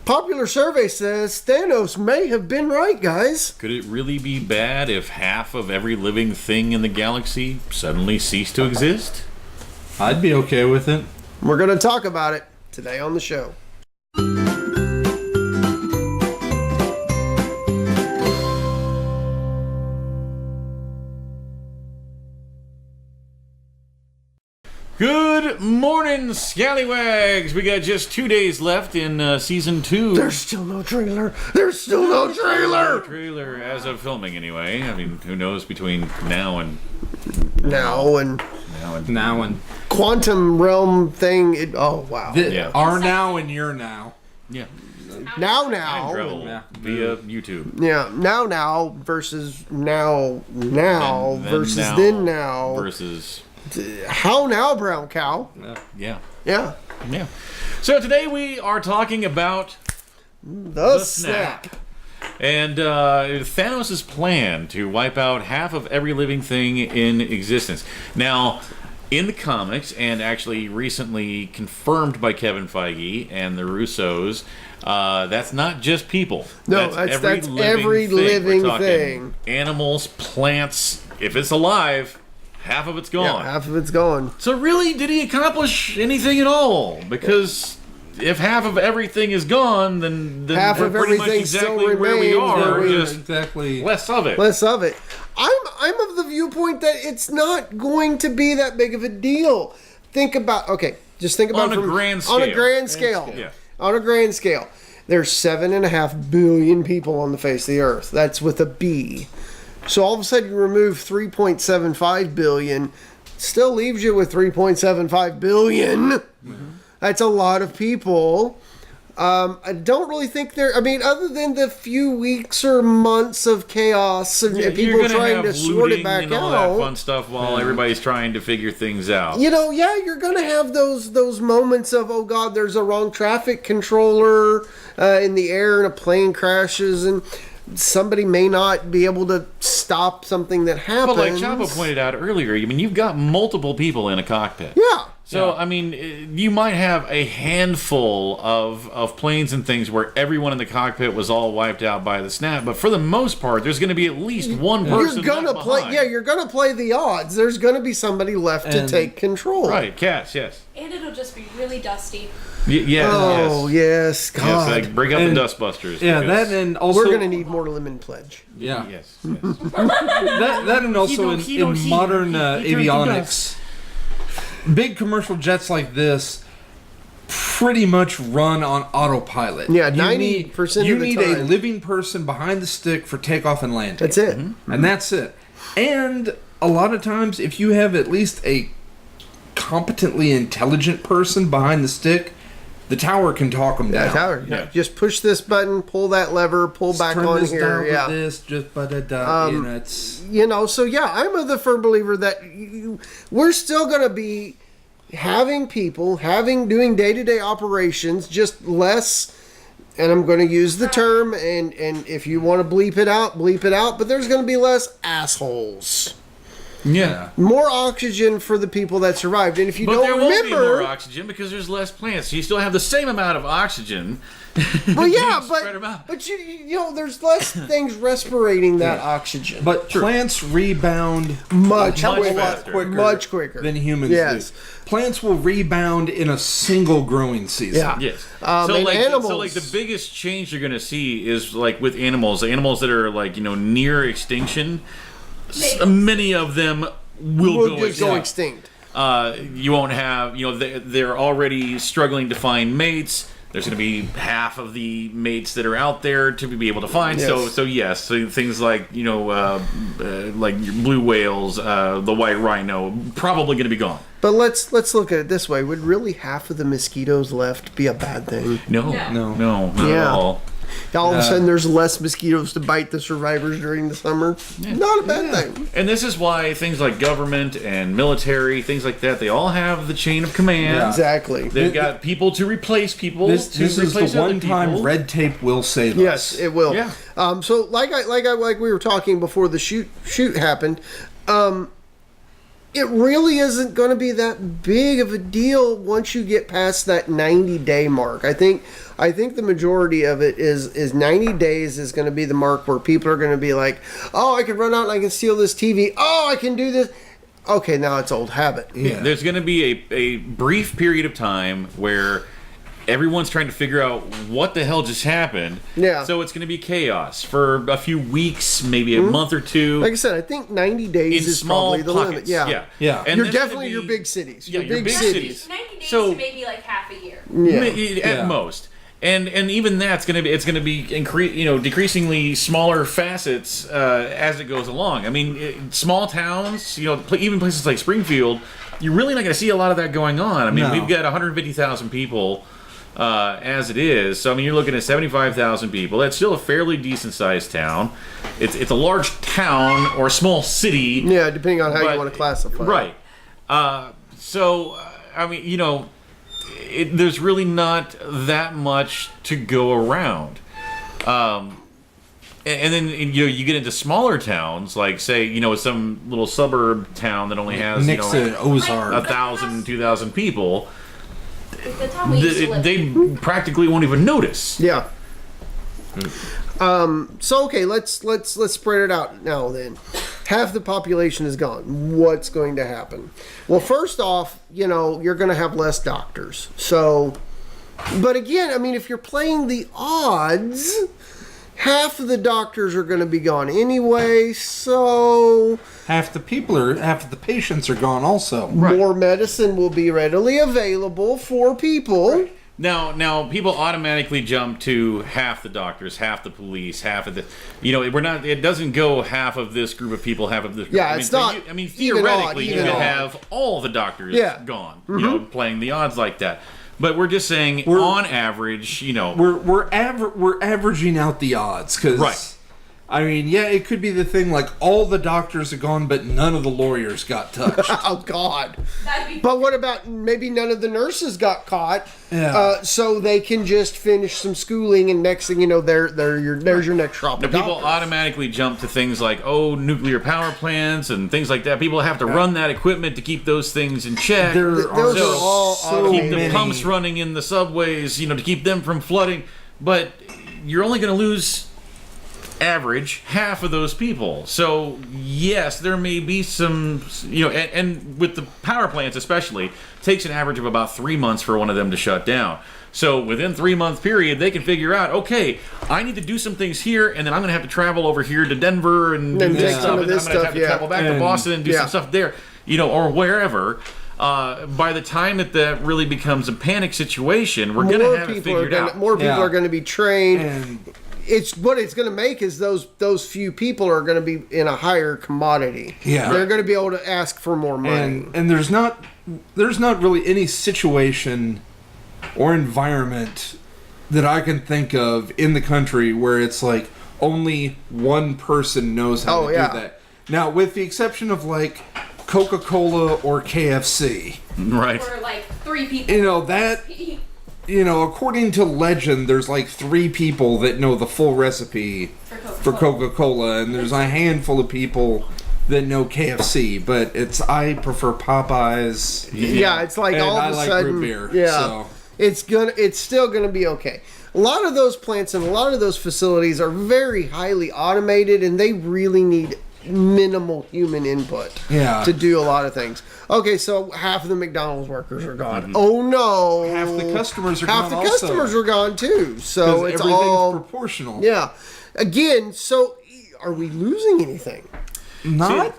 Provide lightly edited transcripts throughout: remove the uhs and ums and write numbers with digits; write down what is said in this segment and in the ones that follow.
Popular survey says Thanos may have been right, guys. Could it really be bad if half of every living thing in the galaxy suddenly ceased to exist? I'd be okay with it. We're going to talk about it today on the show. Good morning, scallywags! We got just 2 days left in Season 2. There's still no trailer. There's still no trailer. Trailer as of filming, anyway. I mean, who knows between now and Now and quantum realm thing. Oh, wow. Yeah. Our now and your now. yeah, Now. time travel via YouTube. Yeah, now versus now And versus now then now. versus How now, brown cow? yeah. Yeah. So today we are talking about The snap. and Thanos' plan to wipe out half of every living thing in existence. Now, in the comics, and actually recently confirmed by Kevin Feige and the Russos, that's not just people. No, that's every living We're talking thing. Animals, plants. If it's alive, half of it's gone. Yeah, half of it's gone. So really, did he accomplish anything at all? Because if half of everything is gone, then Half we're of pretty much everything exactly still where we remains are, where we- just Exactly. less of it. Less of it. I'm of the viewpoint that it's not going to be that big of a deal. Think about just think about On a grand on a scale. grand scale. Yeah. On a grand scale. There's 7.5 billion people on the face of the earth. That's with a B. So all of a sudden you remove 3.75 billion, still leaves you with 3.75 billion. That's a lot of people. I don't really think other than the few weeks or months of chaos and You're people gonna trying have to sort it looting back and all that out. fun stuff while everybody's trying to figure things out. You're gonna have those moments of, oh God, there's a wrong traffic controller in the air and a plane crashes and somebody may not be able to stop something that happens. But like Chapa pointed out earlier, I mean, you've got multiple people in a cockpit. Yeah. So, I mean, you might have a handful of planes and things where everyone in the cockpit was all wiped out by the snap, but for the most part, there's going to be at least one person You're gonna left play. behind. Yeah, you're gonna play the odds. There's gonna be somebody left to And- take control. Right, Cass, yes. And it'll just be really dusty. Yes, Oh yes. yes, God. Yes, like break out And- the Dustbusters. Yeah, because- that and also We're gonna need more lemon pledge. yeah. Yes, That and also in modern avionics, big commercial jets like this pretty much run on autopilot. Yeah, You 90% need, of the you need a time. living person behind the stick for takeoff and landing. That's it. And that's it. And a lot of times, if you have at least a competently intelligent person behind the stick, the tower can talk them down. That's how. Yeah. Just push this button, pull that lever, pull Just back turn on this here. down with Yeah. this, just it's So yeah, I'm of the firm believer that we're still going to be having people doing day-to-day operations, just less. And I'm going to use the term, and if you want to bleep it out, but there's going to be less assholes. yeah. More oxygen for the people that survived. And if you But don't there won't be more remember, oxygen because there's less plants. So you still have the same amount of oxygen. well, yeah, Spread 'em out. but there's less things respirating that oxygen. But plants rebound much Much quicker, faster. much quicker than humans Yes. do. Plants will rebound in a single growing season. Yeah. Yes. And so animals. the biggest change you're going to see is like with animals that are like near extinction. Many of them will just go extinct. You won't have they're already struggling to find mates. There's going to be half of the mates that are out there to be able to find. Yes. So things like like your blue whales, the white rhino, probably going to be gone. But let's look at it this way: would really half of the mosquitoes left be a bad thing? No, No. not at Yeah. all. All of a sudden, there's less mosquitoes to bite the survivors during the summer. Not a bad thing. And this is why things like government and military, things like that, they all have the chain of command. Yeah. Exactly. They've got people to replace people. This to is the replace other one time people. red tape will save Yes, us. it will. Yeah. So like we were talking before the shoot happened. it really isn't going to be that big of a deal once you get past that 90-day mark. I think the majority of it is 90 days is going to be the mark where people are going to be like, oh, I can run out and I can steal this TV. Oh, I can do this. Okay, now it's old habit. Yeah. There's going to be a brief period of time where everyone's trying to figure out what the hell just happened. Yeah. So it's going to be chaos for a few weeks, maybe a month or two. Like I said, I think 90 days is small probably the pockets. limit. Yeah. And You're then definitely it'll your be- big cities. Yeah, Your big 90 cities. 90 days So- to maybe like half a year. Yeah. At most. And even that's going to be decreasingly smaller facets as it goes along. I mean, small towns, even places like Springfield, you're really not going to see a lot of that going on. I mean, No. we've got 150,000 people as it is. So I mean, you're looking at 75,000 people. That's still a fairly decent sized town. It's a large town or a small city. Yeah, depending on how But- you want to classify it. Right. I mean, there's really not that much to go around. And then you get into smaller towns, like say some little suburb town that only has Next to Ozark. 1,000, 2,000 people. The town we used to live in. They practically won't even notice. Yeah. So okay, let's spread it out now. Then, half the population is gone. What's going to happen? Well, first off, you're going to have less doctors. So, but again, I mean, if you're playing the odds, half of the doctors are going to be gone anyway. So, half the patients are gone also. more medicine will be readily available for people. Now, people automatically jump to half the doctors, half the police, half of the. We're not. It doesn't go half of this group of people, half of this. Group. Yeah, it's not I mean, even theoretically, odd, you even could odd. have all the doctors gone. Playing the odds like that. But we're just saying, on average, We're averaging out the odds because Right. I mean, yeah, it could be the thing like all the doctors are gone, but none of the lawyers got touched. Oh God! That'd be But what about maybe none of the nurses got caught? Yeah. So they can just finish some schooling, and next thing you know, there's your next crop of people doctors. automatically jump to things like nuclear power plants and things like that. People have to run that equipment to keep those things in check. Those So- are all so keep the many. pumps running in the subways, to keep them from flooding. But you're only going to lose average half of those people. So yes, there may be some, and with the power plants especially, it takes an average of about 3 months for one of them to shut down. So within 3 month period, they can figure out, okay, I need to do some things here, and then I'm going to have to travel over here to Denver and do And this take stuff, some of and then I'm this going to have stuff, to yeah. travel back to And- Boston and do yeah. some stuff there, or wherever. By the time that really becomes a panic situation, we're going to have it figured out. More people Yeah. are going to be trained. And It's what it's going to make is those few people are going to be in a higher commodity. Yeah. They're going to be able to ask for more money. and there's not really any situation or environment that I can think of in the country where it's like only one person knows how Oh, to yeah. do that. Now, with the exception of like Coca-Cola or KFC, Right. for like 3 people. that according to legend, there's like 3 people that know the full recipe for Coca-Cola, and there's a handful of people that know KFC, but I prefer Popeyes. Yeah, it's like And all I of a like sudden, root beer, yeah, so. it's still gonna be okay. A lot of those plants and a lot of those facilities are very highly automated, and they really need minimal human input Yeah. to do a lot of things. Okay, so half of the McDonald's workers are gone. Oh no, Half the customers are half gone the also. customers are gone too. So 'Cause it's everything's all proportional. yeah. Again, so are we losing anything? Not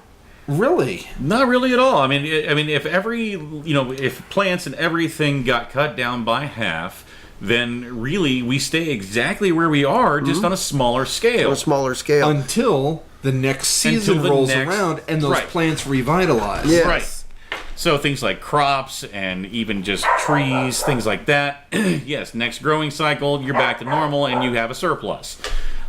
really. Not really at all. I mean, if if plants and everything got cut down by half, then really we stay exactly where we are, just on a smaller scale. On a smaller scale. Until the next season Until the rolls next- around and those right. plants revitalize. Yes. Right. So things like crops and even just trees, things like that. Yes, next growing cycle, you're back to normal and you have a surplus.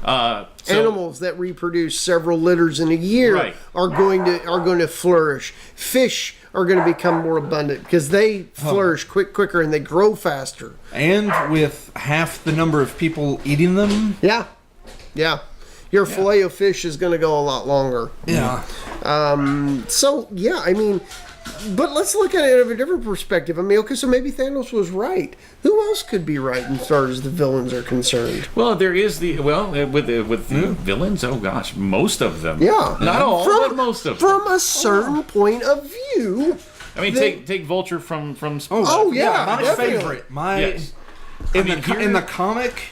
So- Animals that reproduce several litters in a year Right. are going to flourish. Fish are going to become more abundant because they flourish quicker and they grow faster. And with half the number of people eating them, Yeah, yeah. Your fillet of fish is going to go a lot longer. Yeah. So, yeah, I mean, but let's look at it from a different perspective. I mean, okay, so maybe Thanos was right. Who else could be right as far as the villains are concerned? Well, there is with the villains. Oh gosh, most of them. Yeah, not all, but most of them. From a certain point of view. I mean, take Vulture from. Oh yeah, my definitely. favorite. Yes. In the comic,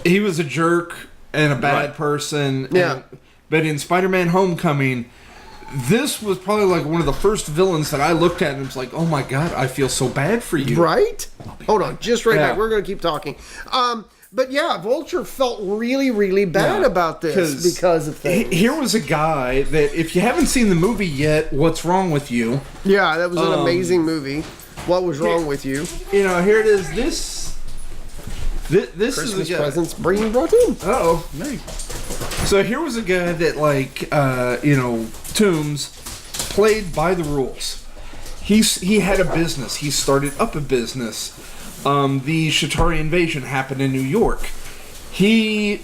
he was a jerk and a bad person. Yeah. But in Spider-Man: Homecoming, this was probably like one of the first villains that I looked at and was like, "Oh my god, I feel so bad for you." Right? Hold on, just back. We're going to keep talking. But yeah, Vulture felt really, really bad about this because of things. Here was a guy that, if you haven't seen the movie yet, What's Wrong with You? Yeah, that was an amazing movie. What was wrong with you? You know, here it is. This Christmas is a guy. presents being brought in. Uh-oh. Nice. So here was a guy that, like, Toombs played by the rules. He had a business. He started up a business. The Shatari invasion happened in New York. He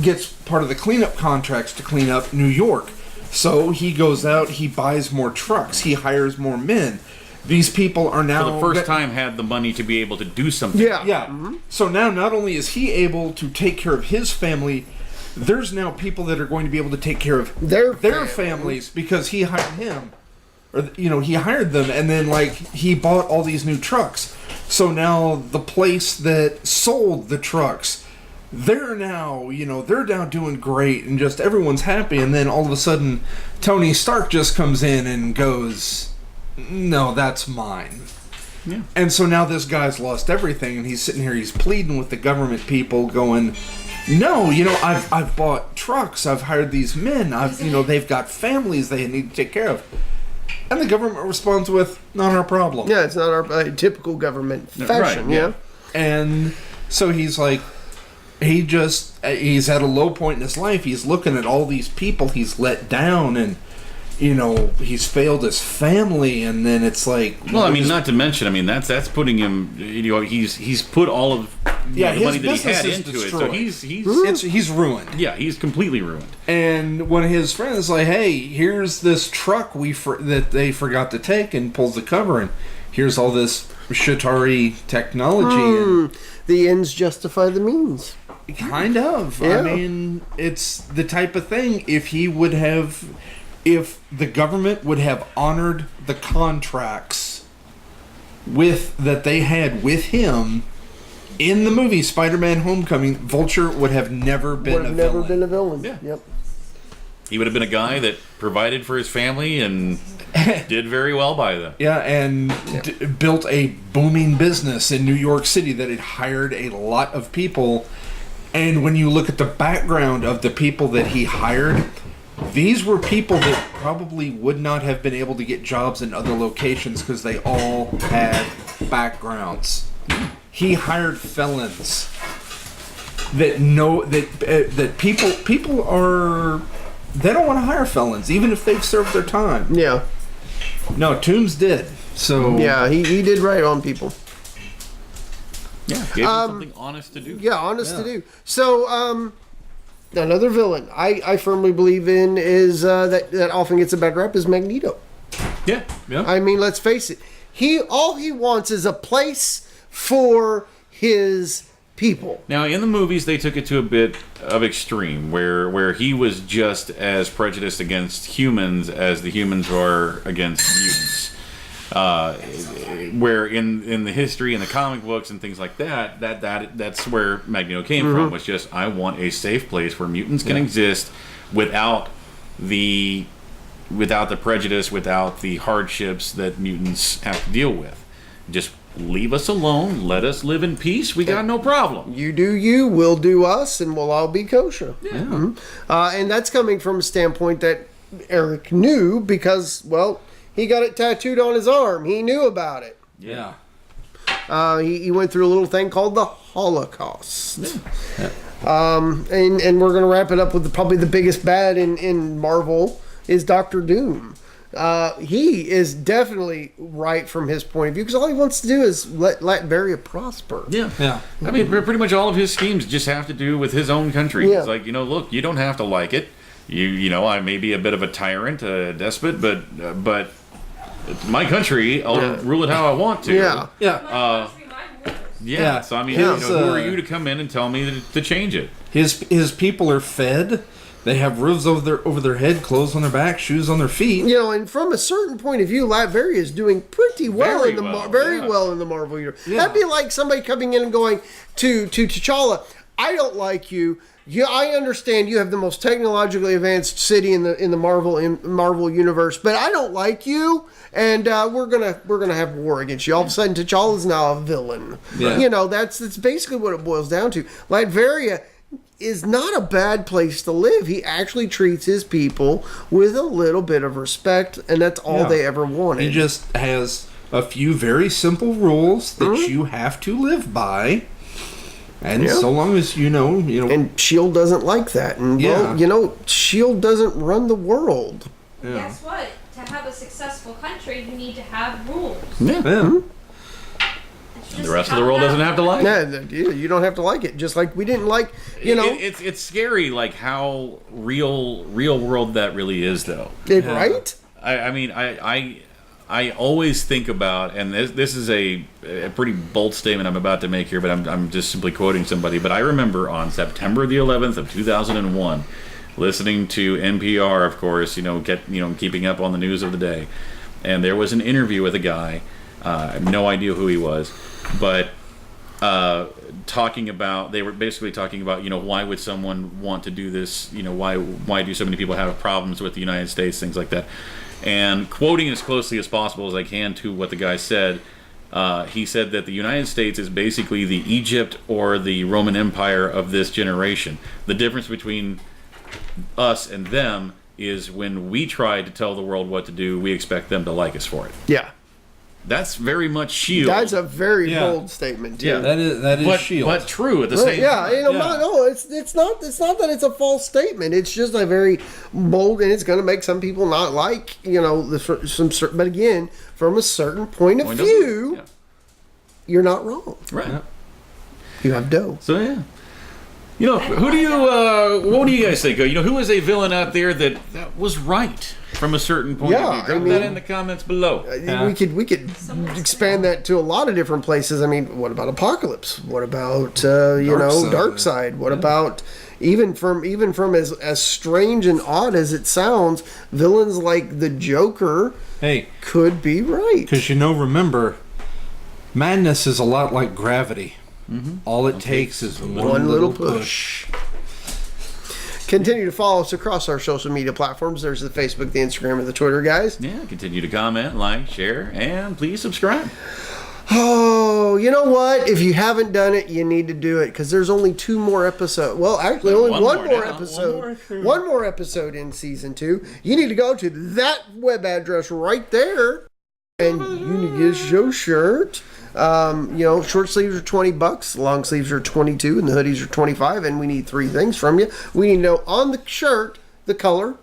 gets part of the cleanup contracts to clean up New York. So he goes out, he buys more trucks, he hires more men. These people are now... For the first time had the money to be able to do something. Yeah. Yeah. So now not only is he able to take care of his family, there's now people that are going to be able to take care of Their families because he hired him. Or, he hired them, and then, like, he bought all these new trucks. So now the place that sold the trucks, they're now doing great, and just everyone's happy, and then all of a sudden, Tony Stark just comes in and goes, "No, that's mine." Yeah. And so now this guy's lost everything, and he's sitting here, he's pleading with the government people, going, "No, I've bought trucks, I've hired these men, they've got families they need to take care of." And the government responds with, "Not our problem." Yeah, it's not our typical government fashion, Right, yeah. And so he's like, he's at a low point in his life. He's looking at all these people he's let down, and he's failed his family, and then it's like, well, I mean, not to mention, that's putting him. He's put all of the money that he had into it, so he's ruined. Yeah, he's completely ruined. And one of his friends is like, "Hey, here's this truck that they forgot to take," and pulls the cover, and here's all this Shatari technology. And the ends justify the means. Kind of. Yeah. I mean, it's the type of thing. If the government would have honored the contracts that they had with him in the movie Spider-Man: Homecoming, Vulture would have never been a villain. Yeah. Yep. He would have been a guy that provided for his family and did very well by them. Yeah, and built a booming business in New York City that had hired a lot of people. And when you look at the background of the people that he hired, these were people that probably would not have been able to get jobs in other locations because they all had backgrounds. He hired felons that people are... They don't want to hire felons, even if they've served their time. Yeah. No, Toombs did. So yeah, he did right on people. Yeah, gave him something honest to do. Yeah, honest to do. So, another villain I firmly believe in is that often gets a bad rap is Magneto. Yeah. I mean, let's face it. All he wants is a place for his people. Now, in the movies, they took it to a bit of extreme, where he was just as prejudiced against humans as the humans are against mutants. Where in the history, in the comic books and things like that's where Magneto came from, was just, I want a safe place where mutants can exist without the prejudice, without the hardships that mutants have to deal with. Just leave us alone, let us live in peace, we got no problem. You do you, we'll do us, and we'll all be kosher. Yeah. And that's coming from a standpoint that Eric knew because, well, he got it tattooed on his arm. He knew about it. Yeah. He went through a little thing called the Holocaust. Yeah. And we're going to wrap it up with probably the biggest bad in Marvel is Doctor Doom. he is definitely right from his point of view because all he wants to do is let Latveria prosper. Yeah. I mean, pretty much all of his schemes just have to do with his own country. Yeah. It's like, look, you don't have to like it. I may be a bit of a tyrant, a despot, but it's my country. I'll rule it how I want to. Yeah. Yeah. So I mean, who are you to come in and tell me to change it? His people are fed. They have roofs over their head, clothes on their back, shoes on their feet. And from a certain point of view, Latveria is doing pretty well Very well in the Marvel universe. Yeah. That'd be like somebody coming in and going to T'Challa, "I don't like you. Yeah, I understand you have the most technologically advanced city in the Marvel universe, but I don't like you, and we're gonna have war against you." All of a sudden, T'Challa's now a villain. Yeah. That's basically what it boils down to. Latveria is not a bad place to live. He actually treats his people with a little bit of respect, and that's all they ever wanted. He just has a few very simple rules that you have to live by. And so long as and S.H.I.E.L.D. doesn't like that. And S.H.I.E.L.D. doesn't run the world. Yeah. Guess what? To have a successful country, you need to have rules. Yeah. The rest of the world doesn't have to like it. Yeah, you don't have to like it. Just like we didn't like, It's scary, like how real world that really is, though. Right? I mean, I always think about, and this is a pretty bold statement I'm about to make here, but I'm just simply quoting somebody. But I remember on September the 11th of 2001, listening to NPR, of course, keeping up on the news of the day, and there was an interview with a guy. I have no idea who he was, but they were basically talking about, why would someone want to do this? Why do so many people have problems with the United States, things like that. And quoting as closely as possible as I can to what the guy said, he said that the United States is basically the Egypt or the Roman Empire of this generation. The difference between us and them is when we try to tell the world what to do, we expect them to like us for it. Yeah. That's very much S.H.I.E.L.D. That's a very bold statement, too. Yeah, that is S.H.I.E.L.D. But true at the same time. It's not that it's a false statement. It's just a very bold, and it's going to make some people not like, but again, from a certain point of view, you're not wrong. Right. Yeah. You have dough. So, yeah. Who do you, what do you guys think? Who is a villain out there that was right from a certain point of view? Drop that in the comments below. We could expand that to a lot of different places. I mean, what about Apocalypse? What about Darkseid? What about even from as strange and odd as it sounds, villains like the Joker could be right. Because remember, madness is a lot like gravity. Mm-hmm. All it takes is one little push. Continue to follow us across our social media platforms. There's the Facebook, the Instagram, and the Twitter, guys. Yeah, continue to comment, like, share, and please subscribe. Oh, you know what? If you haven't done it, you need to do it because there's only 2 more episodes. Well, actually, only one more episode. One more episode in season 2. You need to go to that web address right there, and you need to get your shirt. Short sleeves are $20, long sleeves are $22, and the hoodies are $25. And we need 3 things from you. We need to know on the shirt the color,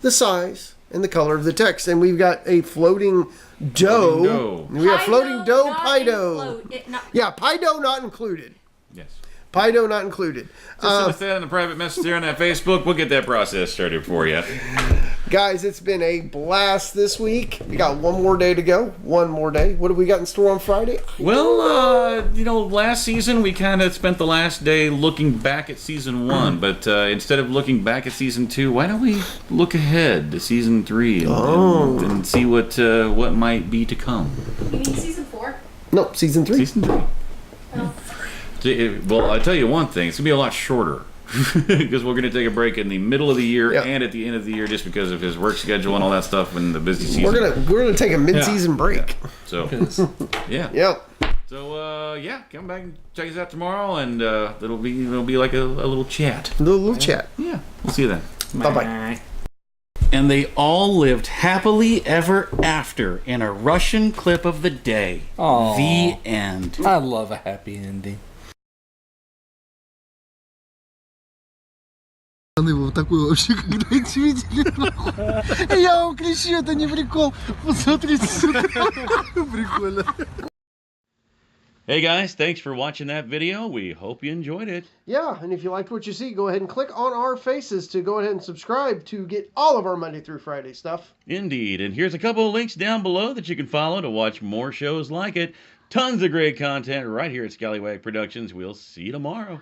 the size, and the color of the text. And we've got a floating dough. We have floating dough, pie dough. Pie dough not included. Yes. Pie dough not included. Just send us that in the private message there on that Facebook. We'll get that process started for you. Guys, it's been a blast this week. We got one more day to go. One more day. What have we got in store on Friday? Well, last season we kind of spent the last day looking back at season 1, but instead of looking back at season 2, why don't we look ahead to season 3 and see what might be to come? You mean season 4? No, season 3. Season 3. Oh. Well, I'll tell you one thing. It's going to be a lot shorter. Because we're going to take a break in the middle of the year and at the end of the year just because of his work schedule and all that stuff and the busy season. We're gonna take a mid-season break. So, yeah. Yep. So, come back and check us out tomorrow, and it'll be like a little chat. A little chat. Yeah. We'll see you then. Bye-bye. And they all lived happily ever after in a Russian clip of the day. Aww. The end. I love a happy ending. его такой вообще, когда эти видели. Я вам кричу, это не прикол. Посмотрите, сука. Прикольно. Hey guys, thanks for watching that video. We hope you enjoyed it. Yeah, and if you liked what you see, go ahead and click on our faces to go ahead and subscribe to get all of our Monday through Friday stuff. Indeed. And here's a couple of links down below that you can follow to watch more shows like it. Tons of great content right here at Scallywag Productions. We'll see you tomorrow.